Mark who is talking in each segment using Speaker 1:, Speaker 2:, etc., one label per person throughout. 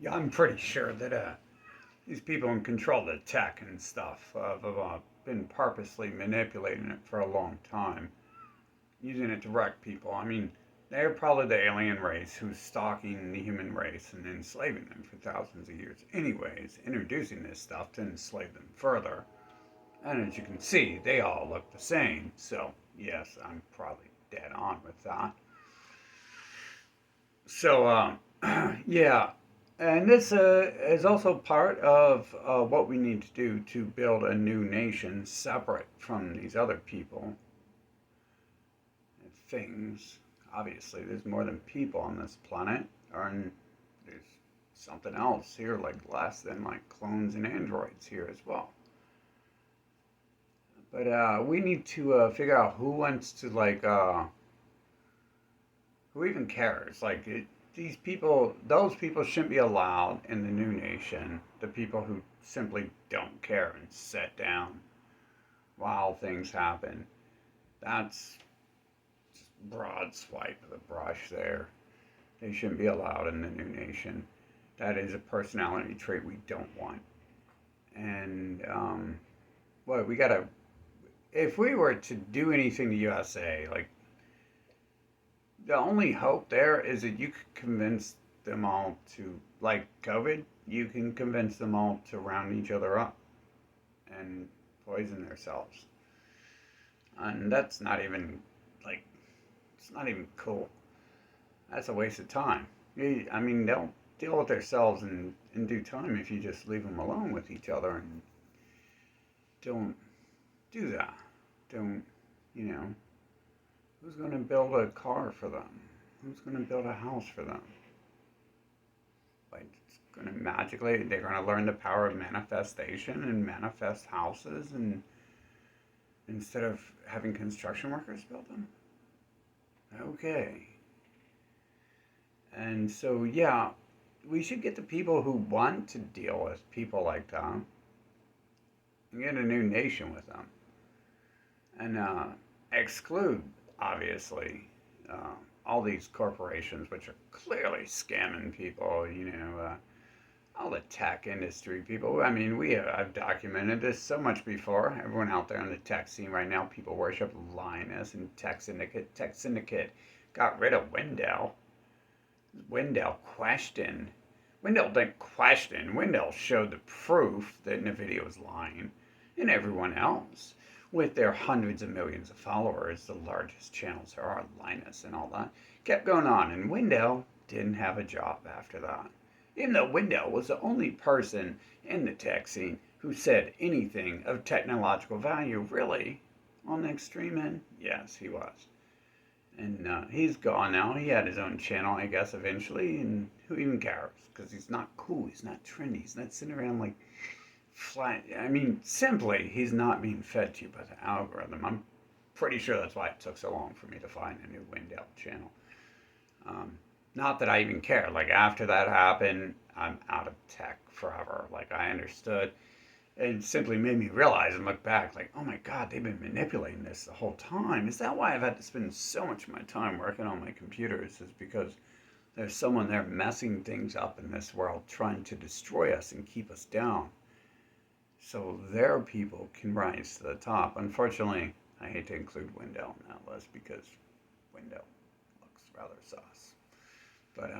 Speaker 1: Yeah, I'm pretty sure that these people in control of the tech and stuff have been purposely manipulating it for a long time, using it to wreck people. I mean, they're probably the alien race who's stalking the human race and enslaving them for thousands of years, anyways, introducing this stuff to enslave them further. And as you can see, they all look the same. So, yes, I'm probably dead on with that. So, yeah. And this is also part of what we need to do to build a new nation separate from these other people and things. Obviously, there's more than people on this planet, and there's something else here, like less than like clones and androids here as well. But we need to figure out who wants to who even cares? These people, those people shouldn't be allowed in the new nation. The people who simply don't care and sit down while things happen. That's just broad swipe of the brush there. They shouldn't be allowed in the new nation. That is a personality trait we don't want. And well, we gotta. If we were to do anything to USA, like the only hope there is that you could convince them all to, like COVID, you can convince them all to round each other up and poison themselves. And that's not even, like, it's not even cool. That's a waste of time. I mean, they'll deal with themselves in due time if you just leave them alone with each other and don't do that. Don't, you know, who's going to build a car for them? Who's going to build a house for them? Like, it's going to magically, they're going to learn the power of manifestation and manifest houses and instead of having construction workers build them? Okay. And so, yeah, we should get the people who want to deal with people like that and get a new nation with them. And exclude, obviously, uh, all these corporations which are clearly scamming people, all the tech industry people. I mean, I've documented this so much before. Everyone out there in the tech scene right now, people worship Linus and Tech Syndicate. Tech Syndicate got rid of Wendell. Wendell questioned. Wendell didn't question. Wendell showed the proof that NVIDIA was lying, and everyone else, with their hundreds of millions of followers, the largest channels there are, Linus and all that, kept going on. And Wendell didn't have a job after that. Even though Wendell was the only person in the tech scene who said anything of technological value, really, on the extreme end, yes, he was. And he's gone now. He had his own channel, I guess, eventually. And who even cares? Because he's not cool. He's not trendy. He's not sitting around like flat. I mean, simply, he's not being fed to you by the algorithm. I'm pretty sure that's why it took so long for me to find a new Wendell channel. Not that I even care. Like, after that happened, I'm out of tech forever. Like, I understood. It simply made me realize and look back, like, oh my God, they've been manipulating this the whole time. Is that why I've had to spend so much of my time working on my computers? Is because there's someone there messing things up in this world, trying to destroy us and keep us down. So their people can rise to the top. Unfortunately, I hate to include Wendell in that list because Wendell looks rather sus. But,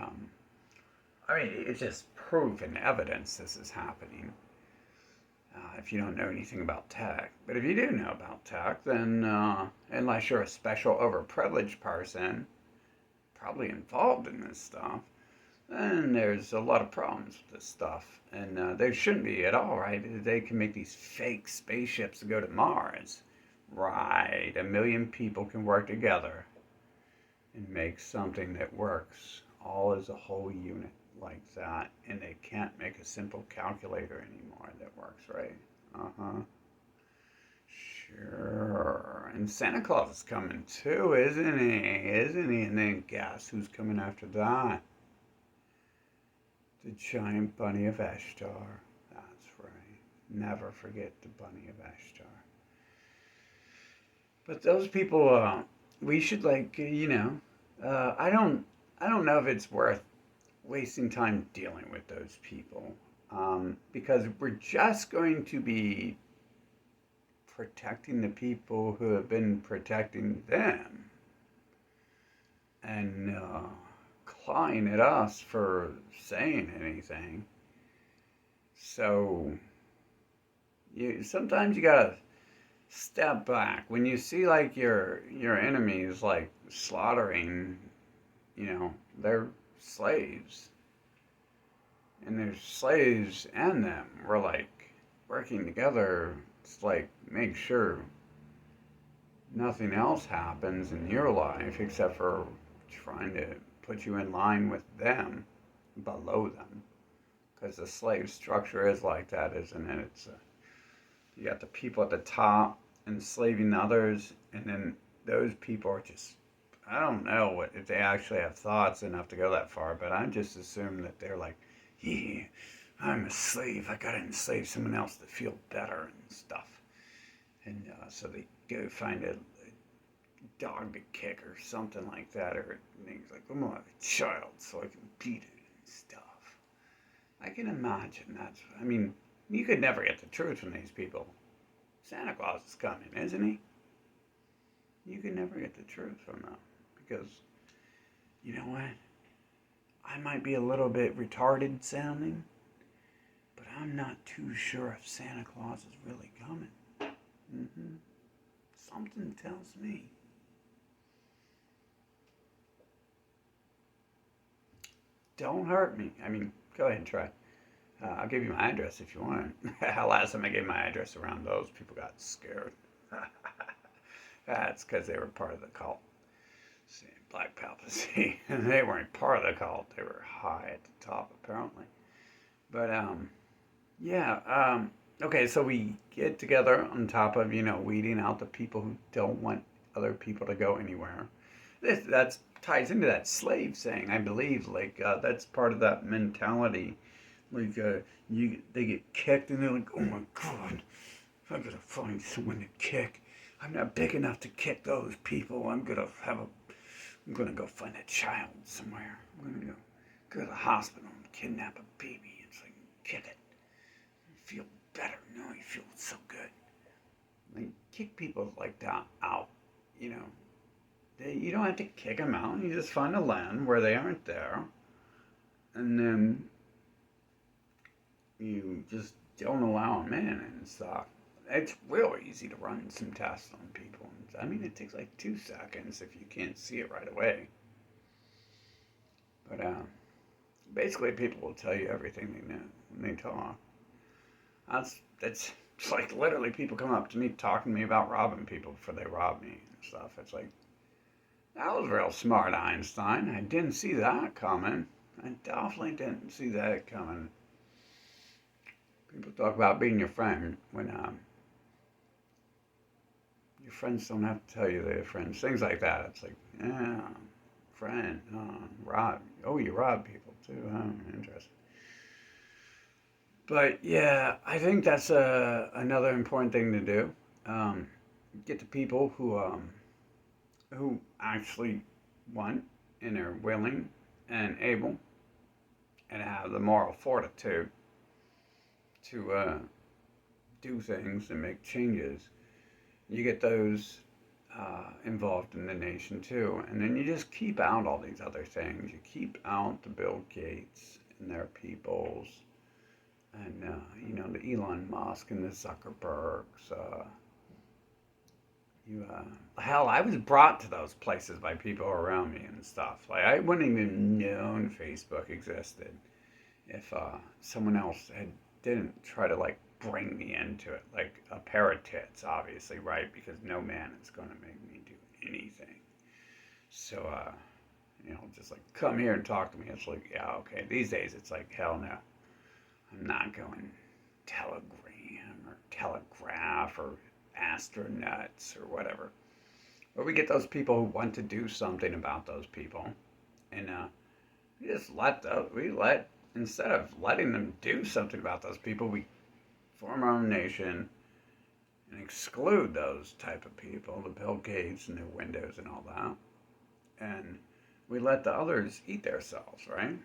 Speaker 1: I mean, it's just proof and evidence this is happening. If you don't know anything about tech. But if you do know about tech, then unless you're a special overprivileged person, probably involved in this stuff, then there's a lot of problems with this stuff. And there shouldn't be at all, right? They can make these fake spaceships to go to Mars. Right. 1 million people can work together and make something that works all as a whole unit like that. And they can't make a simple calculator anymore that works, right? Uh-huh. Sure. And Santa Claus is coming too, isn't he? Isn't he? And then guess who's coming after that? The giant bunny of Ashtar. That's right. Never forget the bunny of Ashtar. But those people, we should I don't know if it's worth wasting time dealing with those people because we're just going to be protecting the people who have been protecting them and clawing at us for saying anything. So sometimes you gotta step back when you see like your enemies like slaughtering, their slaves, and there's slaves and them. We're like working together to like make sure nothing else happens in your life except for trying to put you in line with them, below them, because the slave structure is like that, isn't it? You got the people at the top enslaving others, and then those people are just, I don't know if they actually have thoughts enough to go that far, but I just assume that they're like, yeah, I'm a slave, I gotta enslave someone else to feel better and stuff. And so they go find a dog to kick or something like that, or things like, I'm gonna have a child so I can beat it and stuff. I can imagine that's, I mean, you could never get the truth from these people. Santa Claus is coming, isn't he? You can never get the truth from them because, you know what? I might be a little bit retarded sounding, but I'm not too sure if Santa Claus is really coming. Something tells me. Don't hurt me. I mean, go ahead and try. I'll give you my address if you want. Last time I gave my address around, those people got scared. That's because they were part of the cult. See, Black Papacy. They weren't part of the cult. They were high at the top, apparently. But, yeah. Okay, so we get together on top of, weeding out the people who don't want other people to go anywhere. That ties into that slave saying, I believe. Like, that's part of that mentality. Like, they get kicked and they're like, oh my God, I'm going to find someone to kick. I'm not big enough to kick those people. I'm going to go find a child somewhere. I'm going to go to the hospital and kidnap a baby and so I can kick it. Feel better. No, you feel so good. Like, kick people like that out, you don't have to kick them out. You just find a land where they aren't there. And then you just don't allow them in and stuff. It's real easy to run some tests on people. I mean, it takes like 2 seconds if you can't see it right away. But basically, people will tell you everything they know when they talk. It's like literally people come up to me talking to me about robbing people before they rob me and stuff. It's like, that was real smart, Einstein. I didn't see that coming. I definitely didn't see that coming. People talk about being your friend when your friends don't have to tell you they're friends. Things like that. It's like, yeah, friend, rob. Oh, you rob people too. Interesting. But yeah, I think that's another important thing to do. Get the people who actually want and are willing and able and have the moral fortitude to do things and make changes. You get those involved in the nation too, and then you just keep out all these other things. You keep out the Bill Gates and their peoples, and the Elon Musk and the Zuckerbergs. Hell, I was brought to those places by people around me and stuff. Like, I wouldn't even known Facebook existed if someone else didn't try to like bring me into it. Like a pair of tits, obviously, right? Because no man is going to make me do anything. So, just like come here and talk to me. It's like, yeah, okay. These days, it's like, hell no. I'm not going Telegram or Telegraph or Astronauts or whatever. Or we get those people who want to do something about those people, and we just instead of letting them do something about those people, we form our own nation and exclude those type of people, the Bill Gates and their windows and all that, and we let the others eat themselves, right?